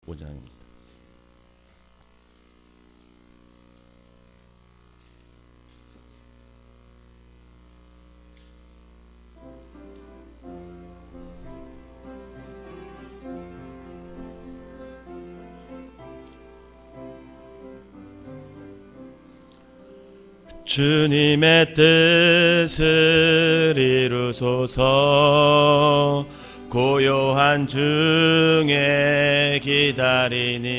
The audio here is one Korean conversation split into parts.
5장입니다. 주님의 뜻을 이루소서. 고요한 중에 기다리니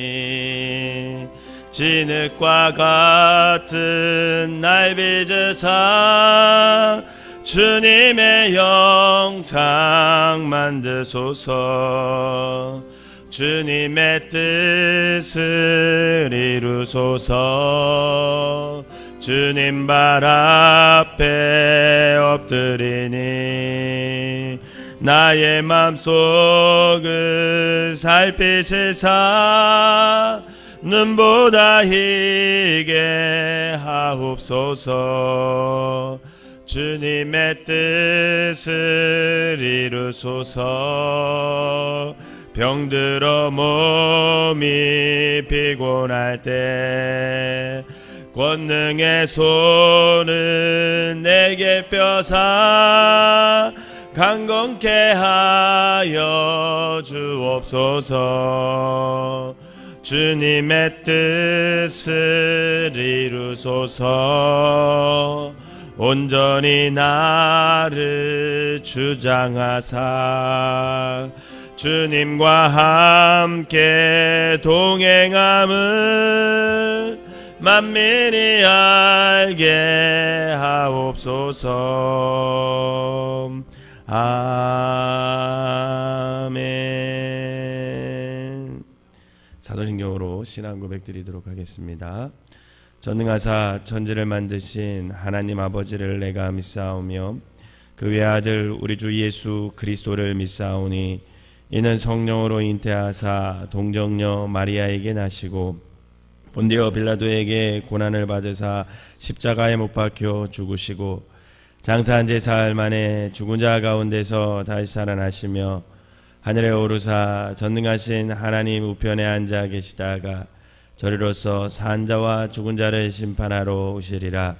진흙과 같은 날 빚으사 주님의 영상 만드소서. 주님의 뜻을 이루소서. 주님 발 앞에 엎드리니 나의 맘속을 살피시사 눈보다 희게 하옵소서. 주님의 뜻을 이루소서. 병들어 몸이 피곤할 때 권능의 손을 내게 펴사 강건케 하여 주옵소서. 주님의 뜻을 이루소서. 온전히 나를 주장하사 주님과 함께 동행함을 만민이 알게 하옵소서. 아멘. 사도신경으로 신앙 고백드리도록 하겠습니다. 전능하사 천지를 만드신 하나님 아버지를 내가 믿사오며 그 외아들 우리 주 예수 그리스도를 믿사오니 이는 성령으로 잉태하사 동정녀 마리아에게 나시고 본디오 빌라도에게 고난을 받으사 십자가에 못 박혀 죽으시고 장사한 지 사흘 만에 죽은 자 가운데서 다시 살아나시며 하늘에 오르사 전능하신 하나님 우편에 앉아 계시다가 저리로서 산 자와 죽은 자를 심판하러 오시리라.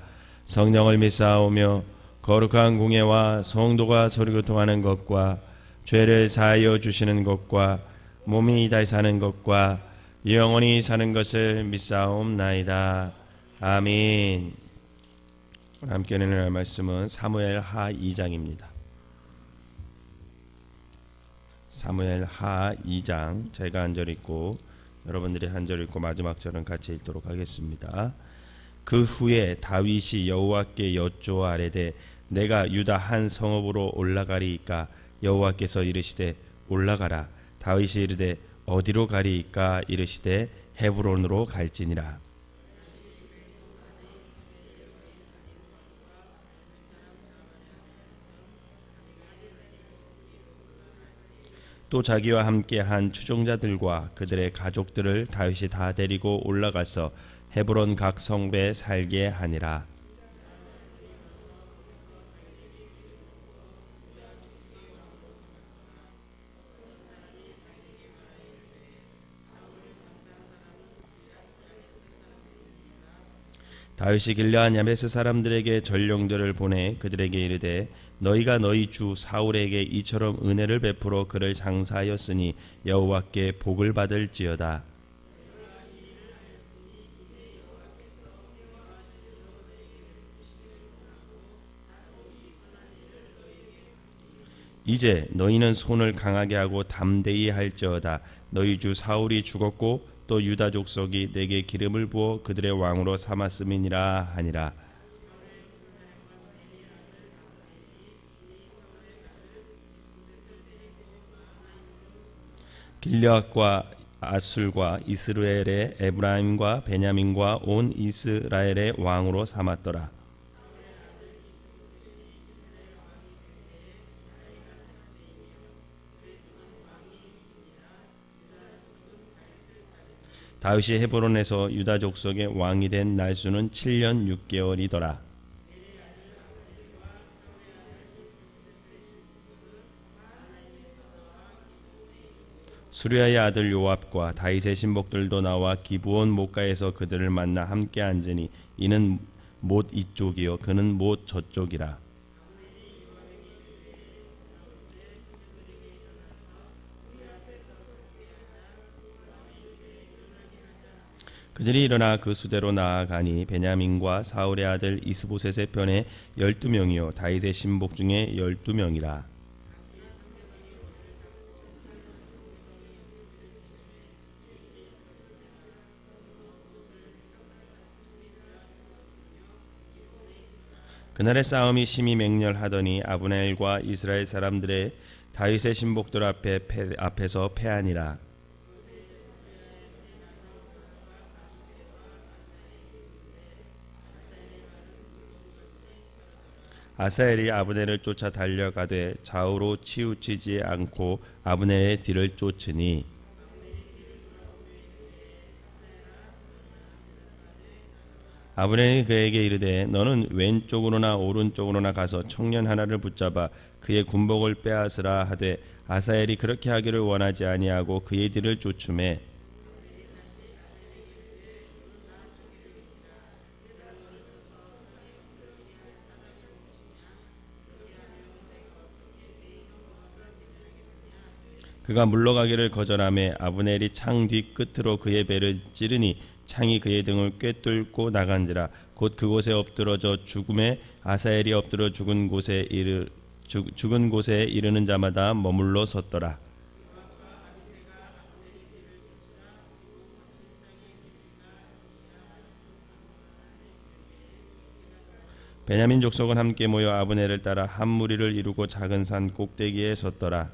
성령을 믿사오며 거룩한 공예와 성도가 서로교통하는 것과 죄를 사하여 주시는 것과 몸이 다시 사는 것과 영원히 사는 것을 믿사옵나이다. 아멘. 함께 읽는 말씀은 사무엘하 2장입니다. 사무엘하 2장 제가 한 절 읽고 여러분들이 한 절 읽고 마지막 절은 같이 읽도록 하겠습니다. 그 후에 다윗이 여호와께 여쭈어 아뢰되 내가 유다 한 성읍으로 올라가리이까? 여호와께서 이르시되 올라가라. 다윗이 이르되 어디로 가리이까? 이르시되 헤브론으로 갈지니라. 또 자기와 함께 한 추종자들과 그들의 가족들을 다윗이 다 데리고 올라가서 헤브론 각 성배에 살게 하니라. 다윗이 길르앗 야베스 사람들에게 전령들을 보내 그들에게 이르되 너희가 너희 주 사울에게 이처럼 은혜를 베풀어 그를 장사하였으니 여호와께 복을 받을지어다. 이제 너희는 손을 강하게 하고 담대히 할지어다. 너희 주 사울이 죽었고 또 유다 족속이 내게 기름을 부어 그들의 왕으로 삼았음이니라 하니라. 길르앗과 아술과 이스라엘의 에브라임과 베냐민과 온 이스라엘의 왕으로 삼았더라. 다윗이 헤브론에서 유다 족속의 왕이 된 날수는 7년 6개월이더라. 수르야의 아들 요압과 다윗의 신복들도 나와 기브온 못가에서 그들을 만나 함께 앉으니 이는 못 이쪽이요 그는 못 저쪽이라. 그들이 일어나 그 수대로 나아가니 베냐민과 사울의 아들 이스보셋의 편에 12명이요 다윗의 신복 중에 12명이라. 그날의 싸움이 심히 맹렬하더니 아브넬과 이스라엘 사람들의 다윗의 신복들 앞에서 패하니라. 아사엘이 아브넬을 쫓아 달려가되 좌우로 치우치지 않고 아브넬의 뒤를 쫓으니 아브넬이 그에게 이르되 너는 왼쪽으로나 오른쪽으로나 가서 청년 하나를 붙잡아 그의 군복을 빼앗으라 하되 아사엘이 그렇게 하기를 원하지 아니하고 그의 뒤를 쫓음에 그가 물러가기를 거절하매 아브넬이 창 뒤 끝으로 그의 배를 찌르니 창이 그의 등을 꿰뚫고 나간지라. 곧 그곳에 엎드러져 죽음에 아사엘이 엎드려 죽은 곳에 이르는 자마다 머물러 섰더라. 베냐민 족속은 함께 모여 아브넬을 따라 한 무리를 이루고 작은 산 꼭대기에 섰더라.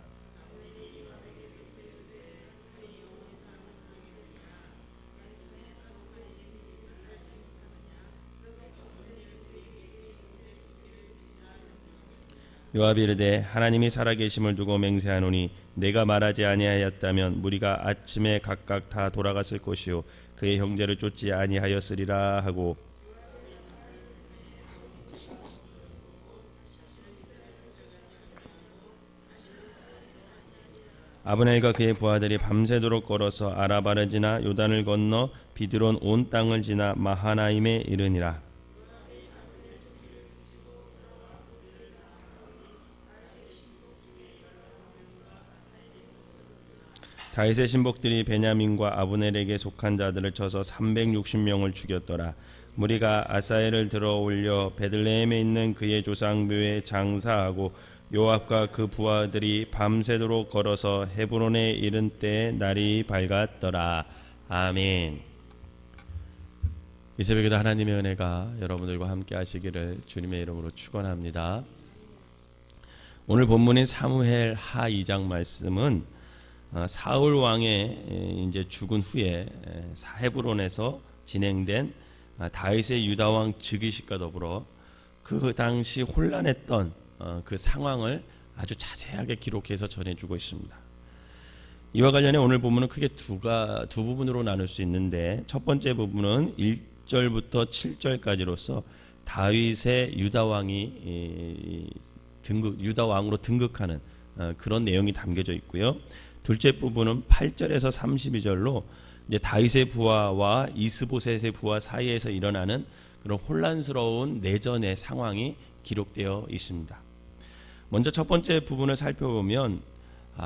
요압이 이르되 하나님이 살아계심을 두고 맹세하노니 내가 말하지 아니하였다면 무리가 아침에 각각 다 돌아갔을 것이요 그의 형제를 쫓지 아니하였으리라 하고 아브넬과 그의 부하들이 밤새도록 걸어서 아라바를 지나 요단을 건너 비드론 온 땅을 지나 마하나임에 이르니라. 다윗의 신복들이 베냐민과 아브넬에게 속한 자들을 쳐서 360명을 죽였더라. 무리가 아사엘을 들어 올려 베들레헴에 있는 그의 조상묘에 장사하고 요압과 그 부하들이 밤새도록 걸어서 헤브론에 이른 때에 날이 밝았더라. 아멘. 이 새벽에도 하나님의 은혜가 여러분들과 함께 하시기를 주님의 이름으로 축원합니다. 오늘 본문인 사무엘 하 2장 말씀은 사울 왕의 이제 죽은 후에 헤브론에서 진행된 다윗의 유다 왕 즉위식과 더불어 그 당시 혼란했던 그 상황을 아주 자세하게 기록해서 전해주고 있습니다. 이와 관련해 오늘 본문은 크게 두 부분으로 나눌 수 있는데 첫 번째 부분은 1절부터 7절까지로서 다윗의 유다 왕이 유다 왕으로 등극하는 그런 내용이 담겨져 있고요. 둘째 부분은 8절에서 32절로 이제 다윗의 부하와 이스보셋의 부하 사이에서 일어나는 그런 혼란스러운 내전의 상황이 기록되어 있습니다. 먼저 첫 번째 부분을 살펴보면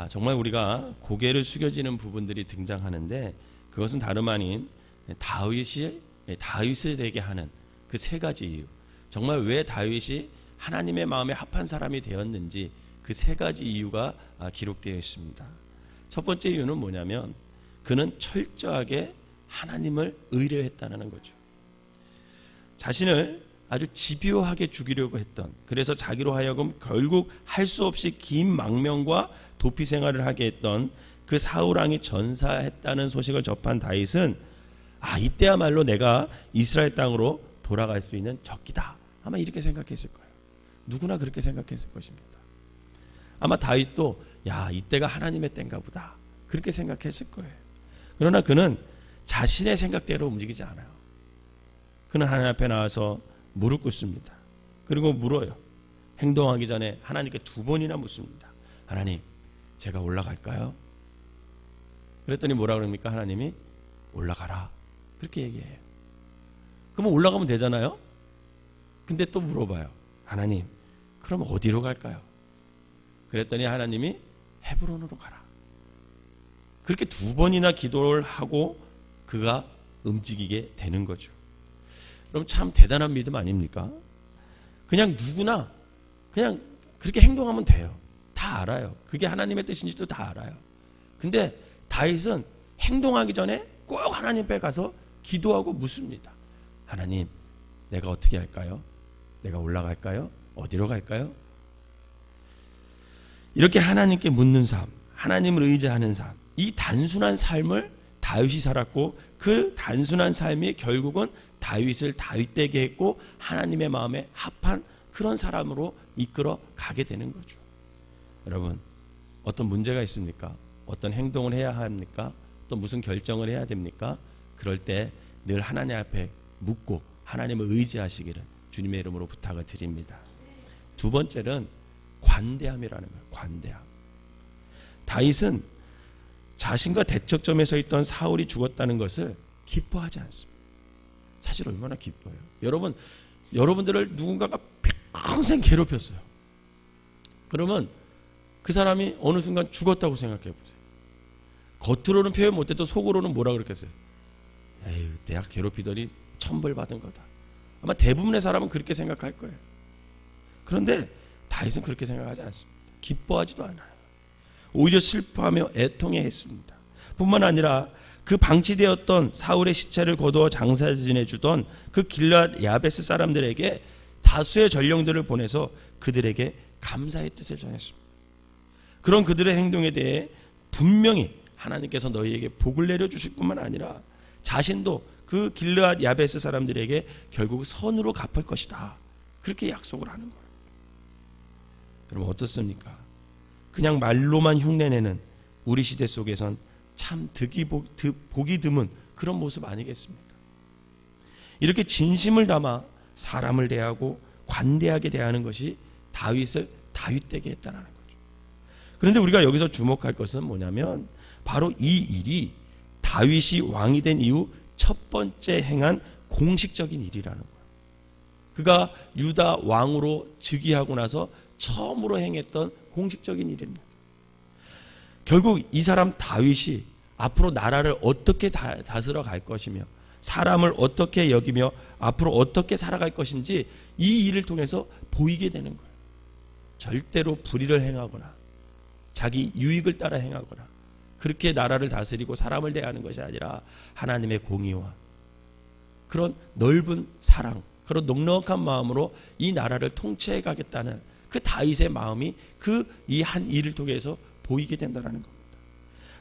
정말 우리가 고개를 숙여지는 부분들이 등장하는데 그것은 다름 아닌 다윗을 되게 하는 그 세 가지 이유, 정말 왜 다윗이 하나님의 마음에 합한 사람이 되었는지 그 세 가지 이유가 기록되어 있습니다. 첫 번째 이유는 뭐냐면 그는 철저하게 하나님을 의뢰했다는 거죠. 자신을 아주 집요하게 죽이려고 했던, 그래서 자기로 하여금 결국 할 수 없이 긴 망명과 도피 생활을 하게 했던 그 사울 왕이 전사했다는 소식을 접한 다윗은 이때야말로 내가 이스라엘 땅으로 돌아갈 수 있는 적기다, 아마 이렇게 생각했을 거예요. 누구나 그렇게 생각했을 것입니다. 아마 다윗도 이때가 하나님의 때인가 보다 그렇게 생각했을 거예요. 그러나 그는 자신의 생각대로 움직이지 않아요. 그는 하나님 앞에 나와서 무릎 꿇습니다. 그리고 물어요. 행동하기 전에 하나님께 2번이나 묻습니다. 하나님, 제가 올라갈까요? 그랬더니 뭐라 그럽니까? 하나님이 올라가라. 그렇게 얘기해요. 그러면 올라가면 되잖아요. 근데 또 물어봐요. 하나님, 그럼 어디로 갈까요? 그랬더니 하나님이 헤브론으로 가라. 그렇게 2번이나 기도를 하고 그가 움직이게 되는 거죠. 그럼 참 대단한 믿음 아닙니까? 그냥 누구나 그냥 그렇게 행동하면 돼요. 다 알아요. 그게 하나님의 뜻인지도 다 알아요. 근데 다윗은 행동하기 전에 꼭 하나님 앞에 가서 기도하고 묻습니다. 하나님, 내가 어떻게 할까요? 내가 올라갈까요? 어디로 갈까요? 이렇게 하나님께 묻는 삶, 하나님을 의지하는 삶, 이 단순한 삶을 다윗이 살았고 그 단순한 삶이 결국은 다윗을 다윗되게 했고 하나님의 마음에 합한 그런 사람으로 이끌어 가게 되는 거죠. 여러분, 어떤 문제가 있습니까? 어떤 행동을 해야 합니까? 또 무슨 결정을 해야 됩니까? 그럴 때 늘 하나님 앞에 묻고 하나님을 의지하시기를 주님의 이름으로 부탁을 드립니다. 2번째는 관대함이라는 거예요. 관대함. 다윗은 자신과 대척점에 서 있던 사울이 죽었다는 것을 기뻐하지 않습니다. 사실 얼마나 기뻐요. 여러분들을 누군가가 평생 괴롭혔어요. 그러면 그 사람이 어느 순간 죽었다고 생각해 보세요. 겉으로는 표현 못해도 속으로는 뭐라 그랬겠어요? 에휴, 내가 괴롭히더니 천벌 받은 거다. 아마 대부분의 사람은 그렇게 생각할 거예요. 그런데 다윗은 그렇게 생각하지 않습니다. 기뻐하지도 않아요. 오히려 슬퍼하며 애통해 했습니다. 뿐만 아니라 그 방치되었던 사울의 시체를 거두어 장사 지내주던 그 길앗 야베스 사람들에게 다수의 전령들을 보내서 그들에게 감사의 뜻을 전했습니다. 그런 그들의 행동에 대해 분명히 하나님께서 너희에게 복을 내려주실 뿐만 아니라 자신도 그 길앗 야베스 사람들에게 결국 선으로 갚을 것이다. 그렇게 약속을 하는 거예요. 여러분 어떻습니까? 그냥 말로만 흉내내는 우리 시대 속에선 참 보기 드문 그런 모습 아니겠습니까? 이렇게 진심을 담아 사람을 대하고 관대하게 대하는 것이 다윗을 다윗되게 했다는 거죠. 그런데 우리가 여기서 주목할 것은 뭐냐면 바로 이 일이 다윗이 왕이 된 이후 첫 번째 행한 공식적인 일이라는 거예요. 그가 유다 왕으로 즉위하고 나서 처음으로 행했던 공식적인 일입니다. 결국 이 사람 다윗이 앞으로 나라를 어떻게 다스려 갈 것이며 사람을 어떻게 여기며 앞으로 어떻게 살아갈 것인지 이 일을 통해서 보이게 되는 거예요. 절대로 불의를 행하거나 자기 유익을 따라 행하거나 그렇게 나라를 다스리고 사람을 대하는 것이 아니라 하나님의 공의와 그런 넓은 사랑, 그런 넉넉한 마음으로 이 나라를 통치해 가겠다는 그 다윗의 마음이 그 이 한 일을 통해서 보이게 된다는 겁니다.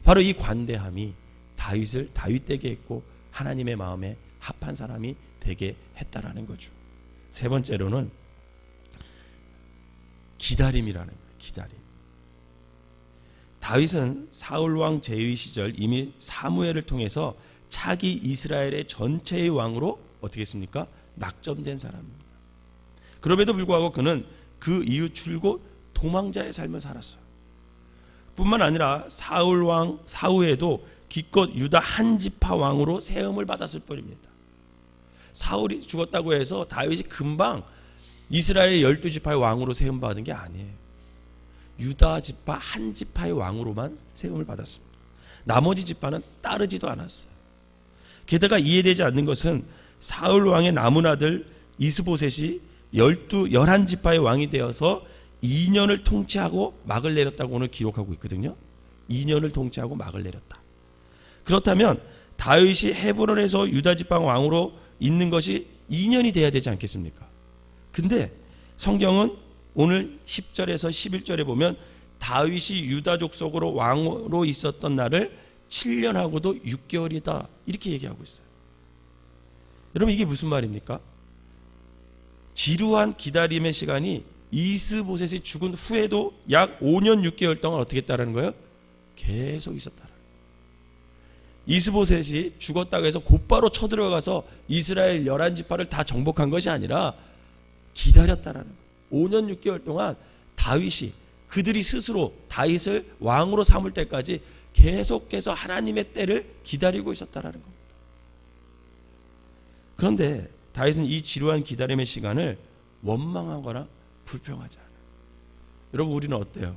바로 이 관대함이 다윗을 다윗되게 했고 하나님의 마음에 합한 사람이 되게 했다라는 거죠. 세 번째로는 기다림이라는 거예요. 기다림. 다윗은 사울 왕 제위 시절 이미 사무엘을 통해서 차기 이스라엘의 전체의 왕으로 어떻게 했습니까? 낙점된 사람입니다. 그럼에도 불구하고 그는 그 이후 줄곧 도망자의 삶을 살았어요. 뿐만 아니라 사울 왕 사후에도 기껏 유다 한 지파 왕으로 세움을 받았을 뿐입니다. 사울이 죽었다고 해서 다윗이 금방 이스라엘 12지파의 왕으로 세움 받은 게 아니에요. 유다 지파 한 지파의 왕으로만 세움을 받았습니다. 나머지 지파는 따르지도 않았어요. 게다가 이해되지 않는 것은 사울 왕의 남은 아들 이스보셋이 11지파의 왕이 되어서 2년을 통치하고 막을 내렸다고 오늘 기록하고 있거든요. 2년을 통치하고 막을 내렸다. 그렇다면 다윗이 헤브론에서 유다 지파 왕으로 있는 것이 2년이 돼야 되지 않겠습니까? 근데 성경은 오늘 10절에서 11절에 보면 다윗이 유다족 속으로 왕으로 있었던 날을 7년하고도 6개월이다 이렇게 얘기하고 있어요. 여러분 이게 무슨 말입니까? 지루한 기다림의 시간이 이스보셋이 죽은 후에도 약 5년 6개월 동안 어떻게 했다는 거예요? 계속 있었다는 거예요. 이스보셋이 죽었다고 해서 곧바로 쳐들어가서 이스라엘 11지파를 다 정복한 것이 아니라 기다렸다는 거예요. 5년 6개월 동안 다윗이 그들이 스스로 다윗을 왕으로 삼을 때까지 계속해서 하나님의 때를 기다리고 있었다라는 겁니다. 그런데 다윗은 이 지루한 기다림의 시간을 원망하거나 불평하지 않아요. 여러분, 우리는 어때요?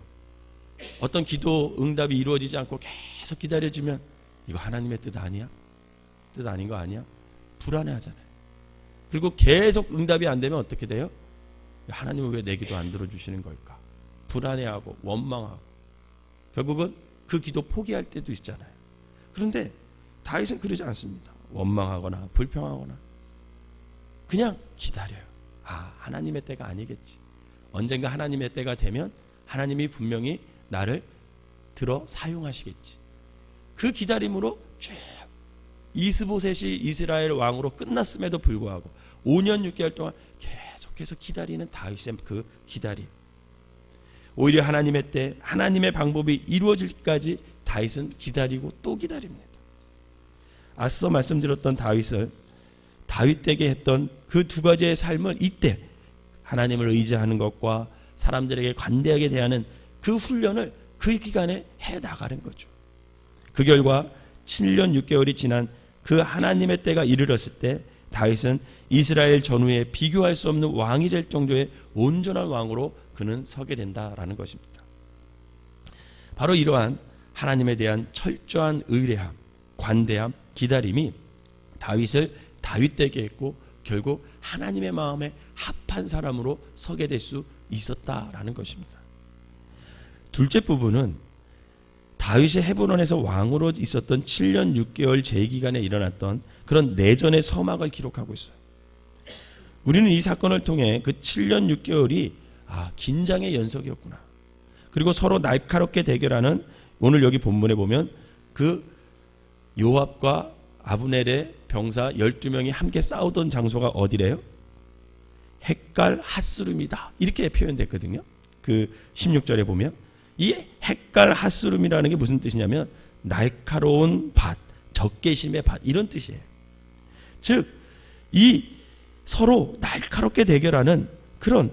어떤 기도 응답이 이루어지지 않고 계속 기다려지면 이거 하나님의 뜻 아니야? 뜻 아닌 거 아니야? 불안해하잖아요. 그리고 계속 응답이 안 되면 어떻게 돼요? 하나님은 왜 내 기도 안 들어주시는 걸까? 불안해하고 원망하고 결국은 그 기도 포기할 때도 있잖아요. 그런데 다윗은 그러지 않습니다. 원망하거나 불평하거나 그냥 기다려요. 하나님의 때가 아니겠지. 언젠가 하나님의 때가 되면 하나님이 분명히 나를 들어 사용하시겠지. 그 기다림으로 쭉 이스보셋이 이스라엘 왕으로 끝났음에도 불구하고 5년 6개월 동안 계속해서 기다리는 다윗의 그 기다림. 오히려 하나님의 때, 하나님의 방법이 이루어질 때까지 다윗은 기다리고 또 기다립니다. 앞서 말씀드렸던 다윗 때게 했던 그 두 가지의 삶을 이때 하나님을 의지하는 것과 사람들에게 관대하게 대하는 그 훈련을 그 기간에 해 나가는 거죠. 그 결과 7년 6개월이 지난 그 하나님의 때가 이르렀을 때 다윗은 이스라엘 전후에 비교할 수 없는 왕이 될 정도의 온전한 왕으로 그는 서게 된다라는 것입니다. 바로 이러한 하나님에 대한 철저한 의뢰함, 관대함, 기다림이 다윗을 다윗되게 했고 결국 하나님의 마음에 합한 사람으로 서게 될 수 있었다라는 것입니다. 둘째 부분은 다윗이 헤브론에서 왕으로 있었던 7년 6개월 제기간에 일어났던 그런 내전의 서막을 기록하고 있어요. 우리는 이 사건을 통해 그 7년 6개월이 긴장의 연속이었구나. 그리고 서로 날카롭게 대결하는, 오늘 여기 본문에 보면 그 요압과 아브넬의 병사 12명이 함께 싸우던 장소가 어디래요? 헷갈 핫스룸이다. 이렇게 표현됐거든요. 그 16절에 보면 이 헷갈 핫스룸이라는 게 무슨 뜻이냐면 날카로운 밭, 적개심의 밭, 이런 뜻이에요. 즉 이 서로 날카롭게 대결하는 그런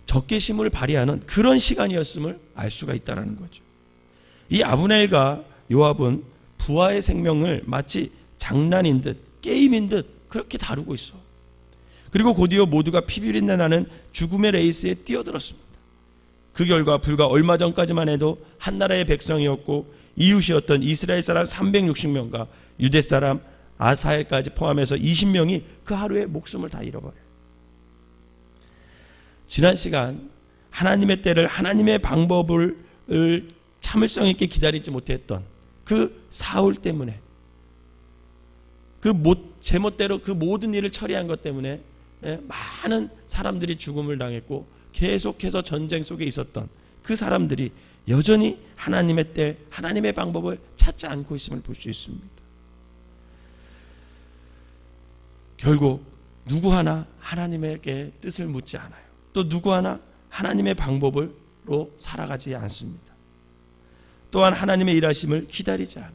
적개심을 발휘하는 그런 시간이었음을 알 수가 있다는 거죠. 이 아브넬과 요압은 부하의 생명을 마치 장난인 듯 게임인 듯 그렇게 다루고 있어. 그리고 곧이어 모두가 피비린내 나는 죽음의 레이스에 뛰어들었습니다. 그 결과 불과 얼마 전까지만 해도 한 나라의 백성이었고 이웃이었던 이스라엘 사람 360명과 유대 사람 아사엘까지 포함해서 20명이 그 하루에 목숨을 다 잃어버려요. 지난 시간 하나님의 때를, 하나님의 방법을 참을성 있게 기다리지 못했던 그 사울 때문에, 제멋대로 그 모든 일을 처리한 것 때문에 많은 사람들이 죽음을 당했고 계속해서 전쟁 속에 있었던 그 사람들이 여전히 하나님의 때, 하나님의 방법을 찾지 않고 있음을 볼 수 있습니다. 결국 누구 하나 하나님에게 뜻을 묻지 않아요. 또 누구 하나 하나님의 방법으로 살아가지 않습니다. 또한 하나님의 일하심을 기다리지 않아요.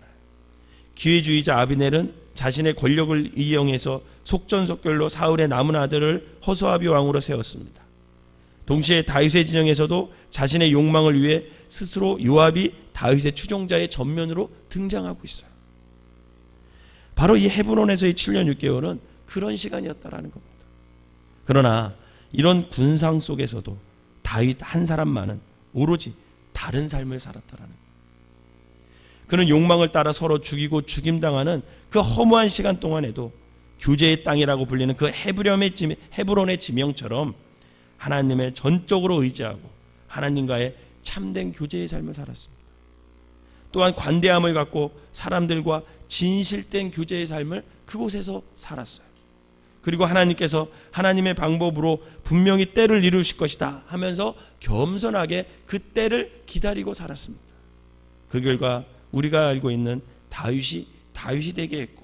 기회주의자 아비넬은 자신의 권력을 이용해서 속전속결로 사울의 남은 아들을 허수아비 왕으로 세웠습니다. 동시에 다윗의 진영에서도 자신의 욕망을 위해 스스로 요압이 다윗의 추종자의 전면으로 등장하고 있어요. 바로 이 헤브론에서의 7년 6개월은 그런 시간이었다라는 겁니다. 그러나 이런 군상 속에서도 다윗 한 사람만은 오로지 다른 삶을 살았다라는 거예요. 그는 욕망을 따라 서로 죽이고 죽임당하는 그 허무한 시간 동안에도 교제의 땅이라고 불리는 그 헤브론의 지명처럼 하나님의 전적으로 의지하고 하나님과의 참된 교제의 삶을 살았습니다. 또한 관대함을 갖고 사람들과 진실된 교제의 삶을 그곳에서 살았어요. 그리고 하나님께서 하나님의 방법으로 분명히 때를 이루실 것이다 하면서 겸손하게 그 때를 기다리고 살았습니다. 그 결과 우리가 알고 있는 다윗이 되게 했고,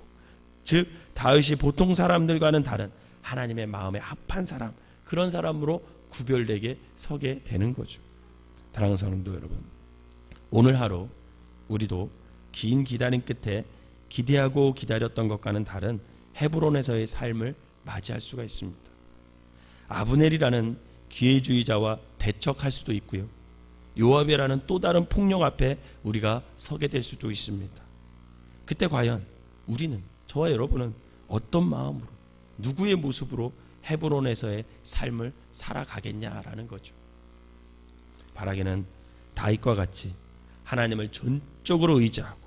즉 다윗이 보통 사람들과는 다른 하나님의 마음에 합한 사람, 그런 사람으로 구별되게 서게 되는 거죠. 사랑하는 성도 여러분, 오늘 하루 우리도 긴 기다림 끝에 기대하고 기다렸던 것과는 다른 헤브론에서의 삶을 맞이할 수가 있습니다. 아브넬이라는 기회주의자와 대척할 수도 있고요. 요압이라는 또 다른 폭력 앞에 우리가 서게 될 수도 있습니다. 그때 과연 우리는, 저와 여러분은 어떤 마음으로, 누구의 모습으로 헤브론에서의 삶을 살아가겠냐라는 거죠. 바라기는 다윗과 같이 하나님을 전적으로 의지하고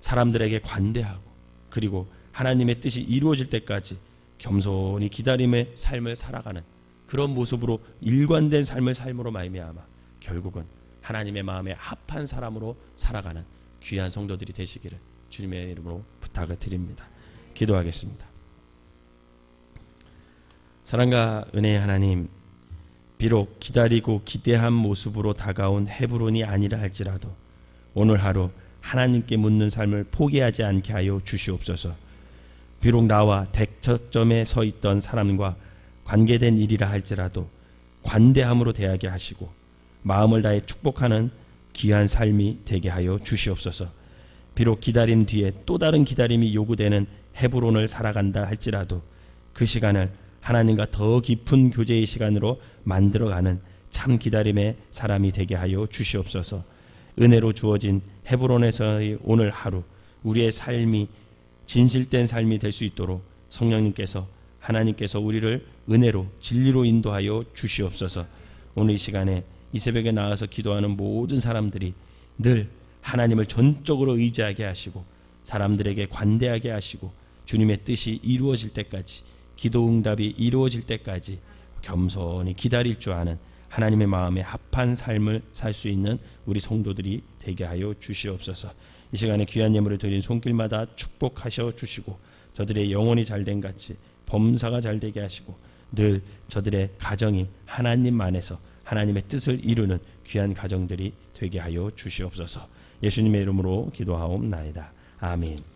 사람들에게 관대하고 그리고 하나님의 뜻이 이루어질 때까지 겸손히 기다림의 삶을 살아가는 그런 모습으로 일관된 삶을 삶으로 말미암아 결국은 하나님의 마음에 합한 사람으로 살아가는 귀한 성도들이 되시기를 주님의 이름으로 부탁을 드립니다. 기도하겠습니다. 사랑과 은혜의 하나님, 비록 기다리고 기대한 모습으로 다가온 헤브론이 아니라 할지라도 오늘 하루 하나님께 묻는 삶을 포기하지 않게 하여 주시옵소서. 비록 나와 대척점에 서 있던 사람과 관계된 일이라 할지라도 관대함으로 대하게 하시고 마음을 다해 축복하는 귀한 삶이 되게 하여 주시옵소서. 비록 기다림 뒤에 또 다른 기다림이 요구되는 헤브론을 살아간다 할지라도 그 시간을 하나님과 더 깊은 교제의 시간으로 만들어가는 참 기다림의 사람이 되게 하여 주시옵소서. 은혜로 주어진 헤브론에서의 오늘 하루 우리의 삶이 진실된 삶이 될 수 있도록 성령님께서, 하나님께서 우리를 은혜로 진리로 인도하여 주시옵소서. 오늘 이 시간에 이 새벽에 나와서 기도하는 모든 사람들이 늘 하나님을 전적으로 의지하게 하시고 사람들에게 관대하게 하시고 주님의 뜻이 이루어질 때까지, 기도 응답이 이루어질 때까지 겸손히 기다릴 줄 아는 하나님의 마음에 합한 삶을 살 수 있는 우리 성도들이 되게 하여 주시옵소서. 이 시간에 귀한 예물을 드린 손길마다 축복하셔 주시고 저들의 영혼이 잘된 같이 범사가 잘되게 하시고 늘 저들의 가정이 하나님 안에서 하나님의 뜻을 이루는 귀한 가정들이 되게 하여 주시옵소서. 예수님의 이름으로 기도하옵나이다. 아멘.